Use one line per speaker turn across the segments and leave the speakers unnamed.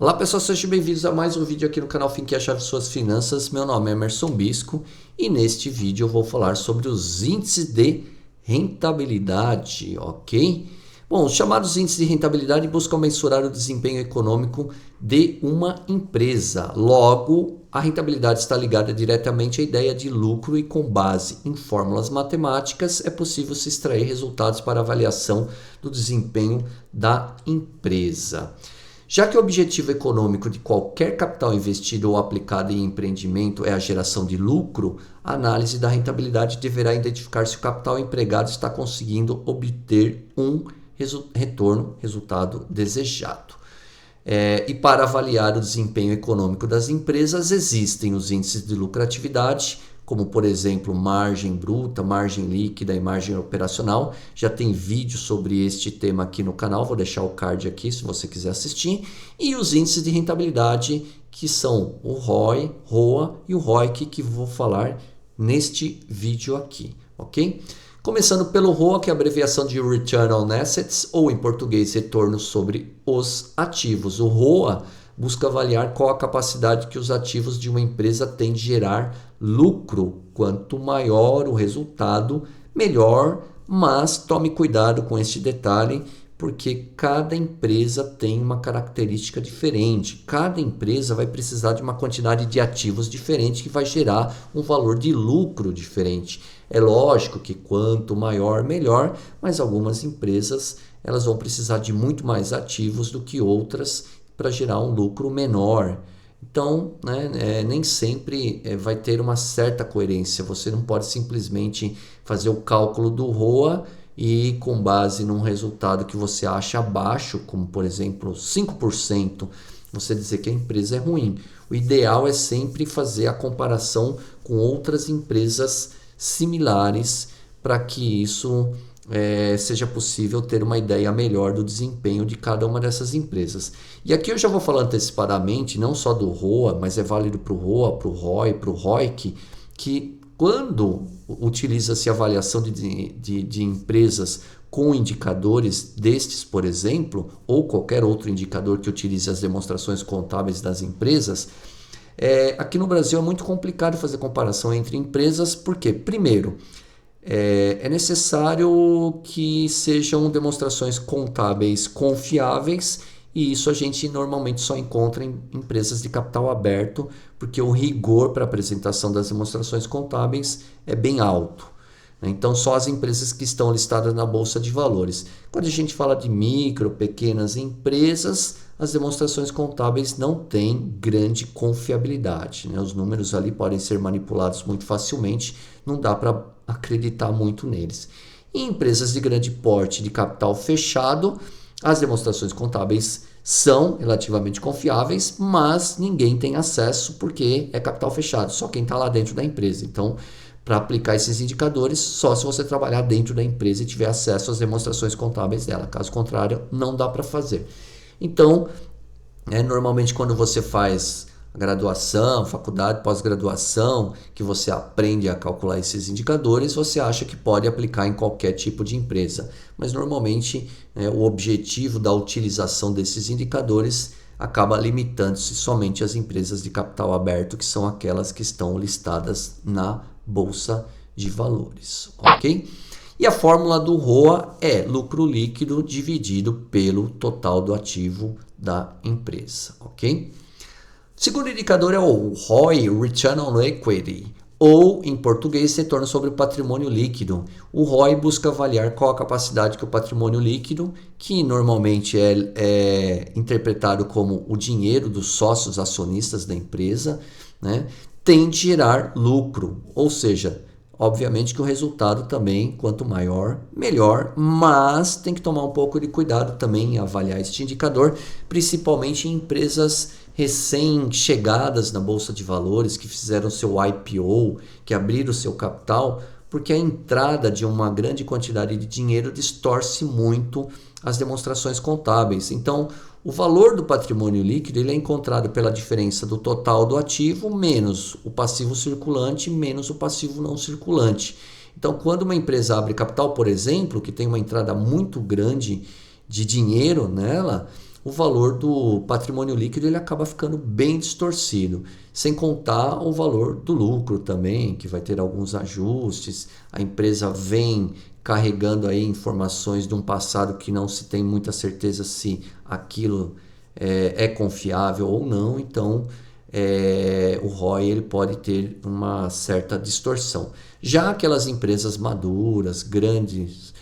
Olá pessoal, sejam bem-vindos a mais um vídeo aqui no canal Finque a Chave Suas Finanças. Meu nome é Emerson Bisco e neste vídeo eu vou falar sobre os índices de rentabilidade, ok? Bom, os chamados índices de rentabilidade buscam mensurar o desempenho econômico de uma empresa. Logo, a rentabilidade está ligada diretamente à ideia de lucro e com base em fórmulas matemáticas é possível se extrair resultados para avaliação do desempenho da empresa. Já que o objetivo econômico de qualquer capital investido ou aplicado em empreendimento é a geração de lucro, a análise da rentabilidade deverá identificar se o capital empregado está conseguindo obter um resultado desejado. E para avaliar o desempenho econômico das empresas, existem os índices de lucratividade, como por exemplo margem bruta, margem líquida e margem operacional. Já tem vídeo sobre este tema aqui no canal, vou deixar o card aqui se você quiser assistir. E os índices de rentabilidade, que são o ROI, ROA e o ROIC, que vou falar neste vídeo aqui, ok? Começando pelo ROA, que é a abreviação de Return on Assets, ou em português, retorno sobre os ativos. O ROA busca avaliar qual a capacidade que os ativos de uma empresa têm de gerar lucro. Quanto maior o resultado, melhor, mas tome cuidado com este detalhe, porque cada empresa tem uma característica diferente. Cada empresa vai precisar de uma quantidade de ativos diferente que vai gerar um valor de lucro diferente. É lógico que quanto maior, melhor, mas algumas empresas elas vão precisar de muito mais ativos do que outras para gerar um lucro menor. Então, nem sempre vai ter uma certa coerência. Você não pode simplesmente fazer o cálculo do ROA e com base num resultado que você acha baixo, como por exemplo 5%, você dizer que a empresa é ruim. O ideal é sempre fazer a comparação com outras empresas similares para que isso seja possível ter uma ideia melhor do desempenho de cada uma dessas empresas. E aqui eu já vou falar antecipadamente, não só do ROA, mas é válido para o ROA, para o ROI, para o ROIC, que quando utiliza-se avaliação de empresas com indicadores destes, por exemplo, ou qualquer outro indicador que utilize as demonstrações contábeis das empresas, aqui no Brasil é muito complicado fazer comparação entre empresas, porque, primeiro, é necessário que sejam demonstrações contábeis confiáveis, e isso a gente normalmente só encontra em empresas de capital aberto, porque o rigor para a apresentação das demonstrações contábeis é bem alto. Então, só as empresas que estão listadas na Bolsa de Valores. Quando a gente fala de micro, pequenas empresas, as demonstrações contábeis não têm grande confiabilidade. Os números ali podem ser manipulados muito facilmente, não dá para acreditar muito neles. Em empresas de grande porte, de capital fechado, as demonstrações contábeis são relativamente confiáveis, mas ninguém tem acesso porque é capital fechado, só quem está lá dentro da empresa. Então, para aplicar esses indicadores, só se você trabalhar dentro da empresa e tiver acesso às demonstrações contábeis dela. Caso contrário, não dá para fazer. Então, normalmente quando você faz graduação, faculdade, pós-graduação, que você aprende a calcular esses indicadores, você acha que pode aplicar em qualquer tipo de empresa. Mas normalmente o objetivo da utilização desses indicadores acaba limitando-se somente às empresas de capital aberto, que são aquelas que estão listadas na Bolsa de Valores, ok? E a fórmula do ROA é lucro líquido dividido pelo total do ativo da empresa, ok? O segundo indicador é o ROI, Return on Equity, ou em português, retorno sobre o patrimônio líquido. O ROI busca avaliar qual a capacidade que o patrimônio líquido, que normalmente é interpretado como o dinheiro dos sócios acionistas da empresa, tem de gerar lucro, ou seja, obviamente que o resultado também, quanto maior, melhor, mas tem que tomar um pouco de cuidado também em avaliar este indicador, principalmente em empresas recém-chegadas na Bolsa de Valores, que fizeram seu IPO, que abriram seu capital, porque a entrada de uma grande quantidade de dinheiro distorce muito as demonstrações contábeis. Então, o valor do patrimônio líquido ele é encontrado pela diferença do total do ativo menos o passivo circulante menos o passivo não circulante. Então, quando uma empresa abre capital, por exemplo, que tem uma entrada muito grande de dinheiro nela, o valor do patrimônio líquido ele acaba ficando bem distorcido, sem contar o valor do lucro também, que vai ter alguns ajustes. A empresa vem carregando aí informações de um passado que não se tem muita certeza se aquilo é confiável ou não, então o ROI ele pode ter uma certa distorção. Já aquelas empresas maduras, grandes,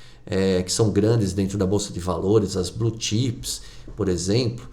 que são grandes dentro da Bolsa de Valores, as Blue Chips, por exemplo,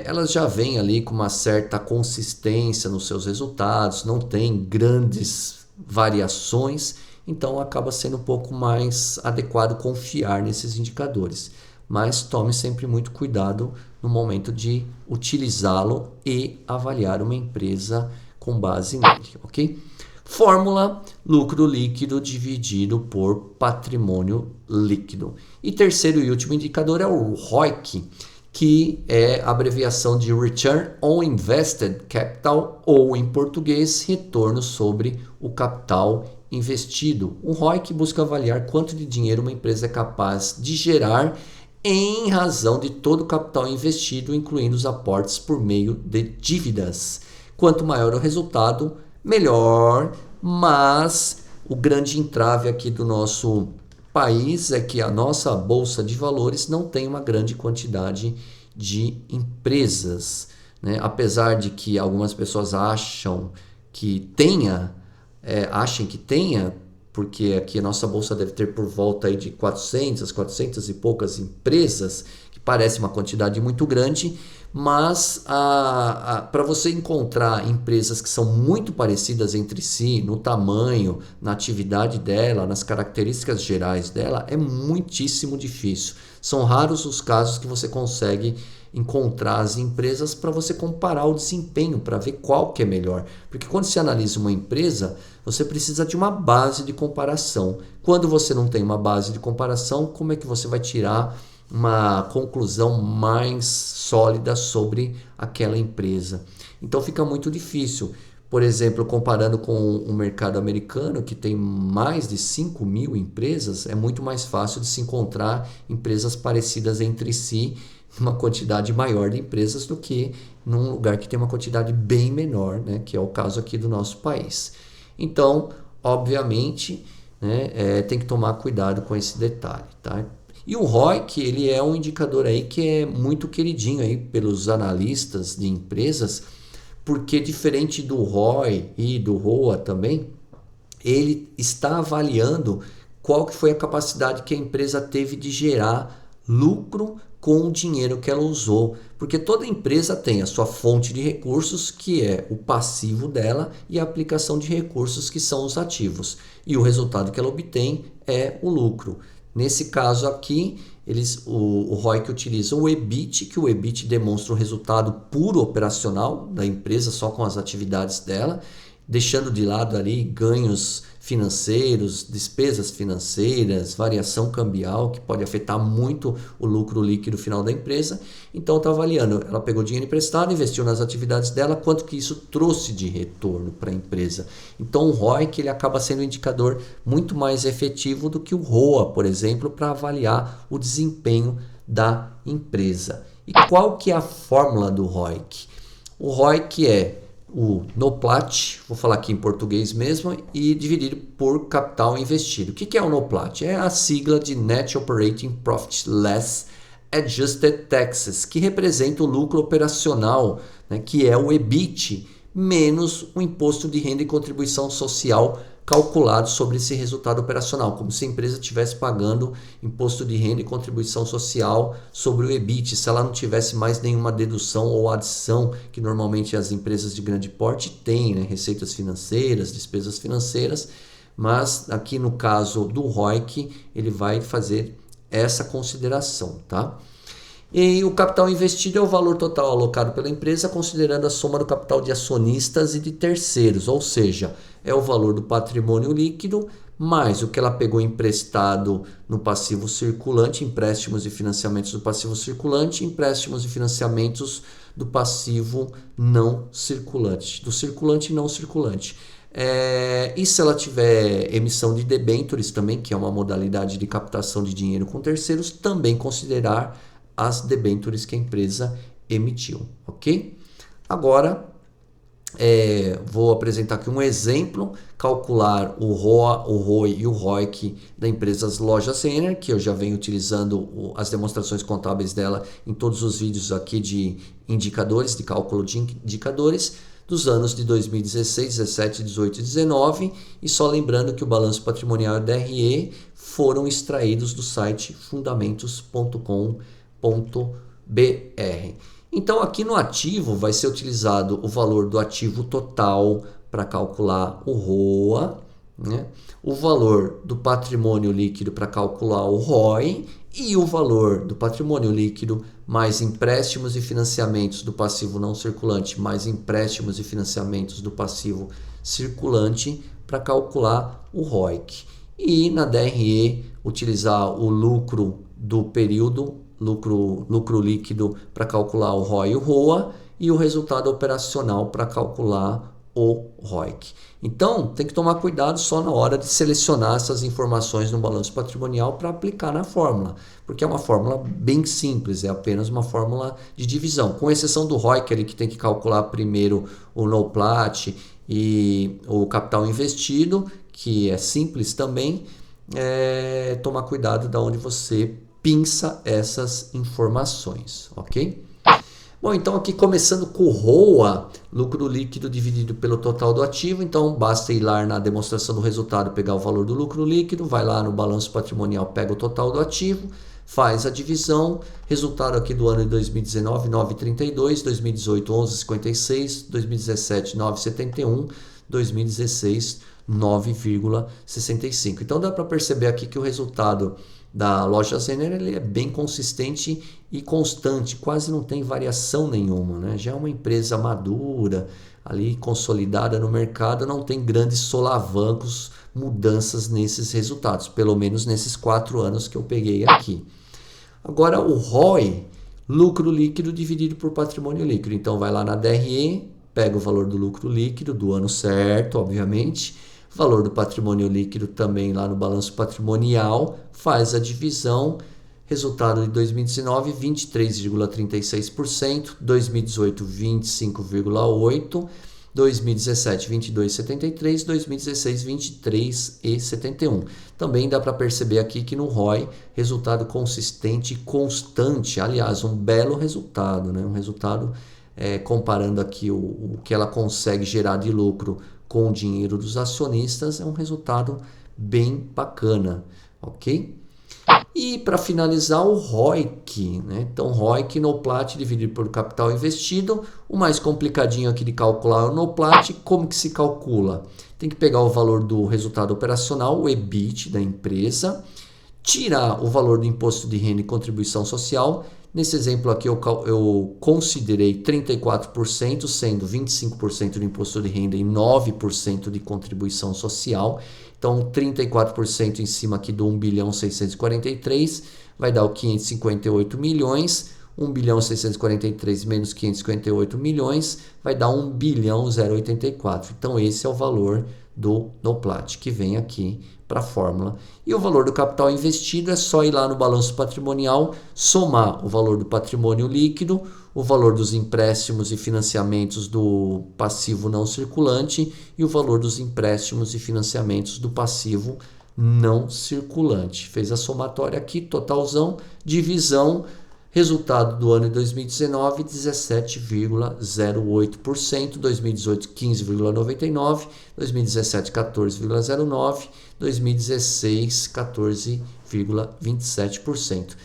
elas já vêm ali com uma certa consistência nos seus resultados, não tem grandes variações, então acaba sendo um pouco mais adequado confiar nesses indicadores. Mas tome sempre muito cuidado no momento de utilizá-lo e avaliar uma empresa com base nele, ok? Fórmula: lucro líquido dividido por patrimônio líquido. E terceiro e último indicador é o ROIC, que é a abreviação de Return on Invested Capital, ou em português, retorno sobre o capital investido. O ROIC busca avaliar quanto de dinheiro uma empresa é capaz de gerar em razão de todo o capital investido, incluindo os aportes por meio de dívidas. Quanto maior o resultado, melhor, mas o grande entrave aqui do nosso país é que a nossa Bolsa de Valores não tem uma grande quantidade de empresas, né? Apesar de que algumas pessoas achem que tenha, porque aqui a nossa bolsa deve ter por volta aí de 400 e poucas empresas, que parece uma quantidade muito grande, mas para você encontrar empresas que são muito parecidas entre si, no tamanho, na atividade dela, nas características gerais dela, é muitíssimo difícil. São raros os casos que você consegue encontrar as empresas para você comparar o desempenho, para ver qual que é melhor. Porque quando se analisa uma empresa, você precisa de uma base de comparação. Quando você não tem uma base de comparação, como é que você vai tirar uma conclusão mais sólida sobre aquela empresa? Então fica muito difícil. Por exemplo, comparando com o mercado americano, que tem mais de 5.000 empresas, é muito mais fácil de se encontrar empresas parecidas entre si, uma quantidade maior de empresas, do que num lugar que tem uma quantidade bem menor, né, que é o caso aqui do nosso país. Então, obviamente, né, tem que tomar cuidado com esse detalhe, tá? E o ROIC, ele é um indicador aí que é muito queridinho aí pelos analistas de empresas, porque diferente do ROI e do ROA também, ele está avaliando qual que foi a capacidade que a empresa teve de gerar lucro com o dinheiro que ela usou, porque toda empresa tem a sua fonte de recursos, que é o passivo dela, e a aplicação de recursos, que são os ativos, e o resultado que ela obtém é o lucro. Nesse caso aqui, o ROIC utiliza o EBIT, que o EBIT demonstra o resultado puro operacional da empresa, só com as atividades dela, deixando de lado ali ganhos financeiros, despesas financeiras, variação cambial, que pode afetar muito o lucro líquido final da empresa. Então está avaliando, ela pegou dinheiro emprestado, investiu nas atividades dela, quanto que isso trouxe de retorno para a empresa. Então o ROIC ele acaba sendo um indicador muito mais efetivo do que o ROA, por exemplo, para avaliar o desempenho da empresa. E qual que é a fórmula do ROIC? O ROIC é o NOPLAT, vou falar aqui em português mesmo, e dividido por capital investido. O que é o NOPLAT? É a sigla de Net Operating Profit Less Adjusted Taxes, que representa o lucro operacional, né, que é o EBIT, menos o imposto de renda e contribuição social calculado sobre esse resultado operacional, como se a empresa estivesse pagando imposto de renda e contribuição social sobre o EBIT, se ela não tivesse mais nenhuma dedução ou adição que normalmente as empresas de grande porte têm, né? Receitas financeiras, despesas financeiras, mas aqui no caso do ROIC ele vai fazer essa consideração, tá? E o capital investido é o valor total alocado pela empresa, considerando a soma do capital de acionistas e de terceiros, ou seja, é o valor do patrimônio líquido mais o que ela pegou emprestado no passivo circulante, empréstimos e financiamentos do passivo circulante, empréstimos e financiamentos do passivo não circulante, do circulante e não circulante. E se ela tiver emissão de debêntures também, que é uma modalidade de captação de dinheiro com terceiros, também considerar as debêntures que a empresa emitiu, ok? Agora, vou apresentar aqui um exemplo, calcular o ROI e o ROIC da empresa Lojas Renner, que eu já venho utilizando as demonstrações contábeis dela em todos os vídeos aqui de indicadores, de cálculo de indicadores, dos anos de 2016, 17, 18 e 19, e só lembrando que o balanço patrimonial e o DRE foram extraídos do site fundamentos.com.br. Então aqui no ativo vai ser utilizado o valor do ativo total para calcular o ROA, né? O valor do patrimônio líquido para calcular o ROI e o valor do patrimônio líquido mais empréstimos e financiamentos do passivo não circulante mais empréstimos e financiamentos do passivo circulante para calcular o ROIC. E na DRE utilizar o lucro do período, lucro líquido para calcular o ROI e o ROA e o resultado operacional para calcular o ROIC. Então, tem que tomar cuidado só na hora de selecionar essas informações no balanço patrimonial para aplicar na fórmula, porque é uma fórmula bem simples, é apenas uma fórmula de divisão, com exceção do ROIC, ali que tem que calcular primeiro o NOPLAT e o capital investido, que é simples também. Tomar cuidado de onde você pinça essas informações, ok? Bom, então aqui começando com o ROA, lucro líquido dividido pelo total do ativo, então basta ir lá na demonstração do resultado, pegar o valor do lucro líquido, vai lá no balanço patrimonial, pega o total do ativo, faz a divisão, resultado aqui do ano de 2019, 9,32, 2018, 11,56, 2017, 9,71, 2016, 9,65. Então dá para perceber aqui que o resultado da Lojas Renner ele é bem consistente e constante, quase não tem variação nenhuma, né? Já é uma empresa madura, ali consolidada no mercado, não tem grandes solavancos, mudanças nesses resultados, pelo menos nesses 4 anos que eu peguei aqui. Agora o ROI, lucro líquido dividido por patrimônio líquido. Então vai lá na DRE, pega o valor do lucro líquido do ano certo, obviamente, valor do patrimônio líquido também lá no balanço patrimonial, faz a divisão, resultado de 2019, 23,36%, 2018, 25,8%, 2017, 22,73%, 2016, 23,71%. Também dá para perceber aqui que no ROI, resultado consistente e constante, aliás, um belo resultado, né? Um resultado comparando aqui o que ela consegue gerar de lucro com o dinheiro dos acionistas, é um resultado bem bacana, ok? E para finalizar o ROIC, né? Então ROIC NOPLAT dividido por capital investido, o mais complicadinho aqui de calcular é o NOPLAT. Como que se calcula? Tem que pegar o valor do resultado operacional, o EBIT da empresa, tirar o valor do imposto de renda e contribuição social. Nesse exemplo aqui eu considerei 34%, sendo 25% de imposto de renda e 9% de contribuição social. Então 34% em cima aqui do 1.643 vai dar o 558 milhões. 1.643 menos 558 milhões vai dar 1.084. Então esse é o valor do NOPLAT que vem aqui para a fórmula. E o valor do capital investido é só ir lá no balanço patrimonial, somar o valor do patrimônio líquido, o valor dos empréstimos e financiamentos do passivo não circulante e o valor dos empréstimos e financiamentos do passivo não circulante. Fez a somatória aqui, totalzão, divisão. Resultado do ano de 2019, 17,08%, 2018, 15,99%, 2017, 14,09%, 2016, 14,27%.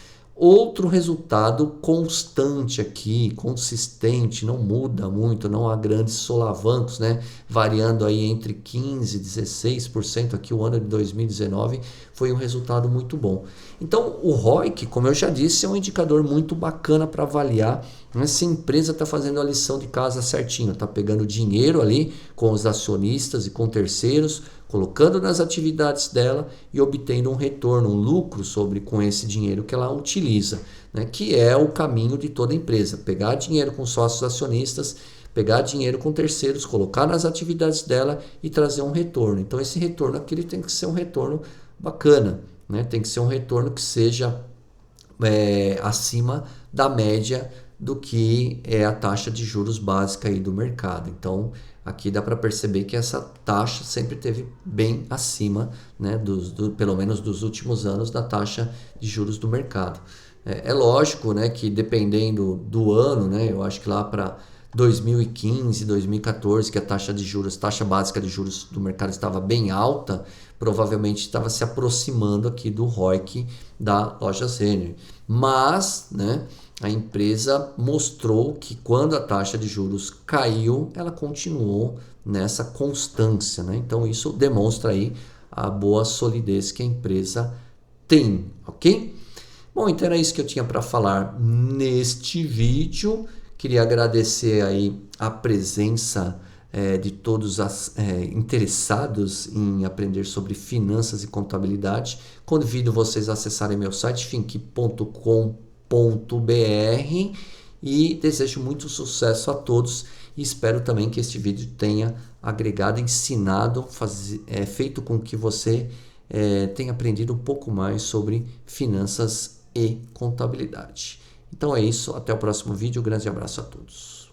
Outro resultado constante aqui, consistente, não muda muito, não há grandes solavancos, né? Variando aí entre 15% e 16%, aqui o ano de 2019 foi um resultado muito bom. Então o ROIC, como eu já disse, é um indicador muito bacana para avaliar, né, se a empresa está fazendo a lição de casa certinho, está pegando dinheiro ali com os acionistas e com terceiros, colocando nas atividades dela e obtendo um retorno, um lucro com esse dinheiro que ela utiliza, né? Que é o caminho de toda empresa, pegar dinheiro com sócios acionistas, pegar dinheiro com terceiros, colocar nas atividades dela e trazer um retorno. Então esse retorno aqui ele tem que ser um retorno bacana, né? Tem que ser um retorno que seja acima da média do que é a taxa de juros básica aí do mercado. Então, aqui dá para perceber que essa taxa sempre teve bem acima, né, pelo menos dos últimos anos, da taxa de juros do mercado. É lógico, né, que dependendo do ano, né, eu acho que lá para 2015, 2014, que a taxa de juros, taxa básica de juros do mercado estava bem alta, provavelmente estava se aproximando aqui do ROIC da Lojas Renner. Mas, né, a empresa mostrou que quando a taxa de juros caiu, ela continuou nessa constância, né? Então isso demonstra aí a boa solidez que a empresa tem, ok? Bom, então era isso que eu tinha para falar neste vídeo. Queria agradecer aí a presença de todos os interessados em aprender sobre finanças e contabilidade. Convido vocês a acessarem meu site finq.com.br e desejo muito sucesso a todos e espero também que este vídeo tenha agregado, ensinado, feito com que você tenha aprendido um pouco mais sobre finanças e contabilidade. Então é isso, até o próximo vídeo, um grande abraço a todos.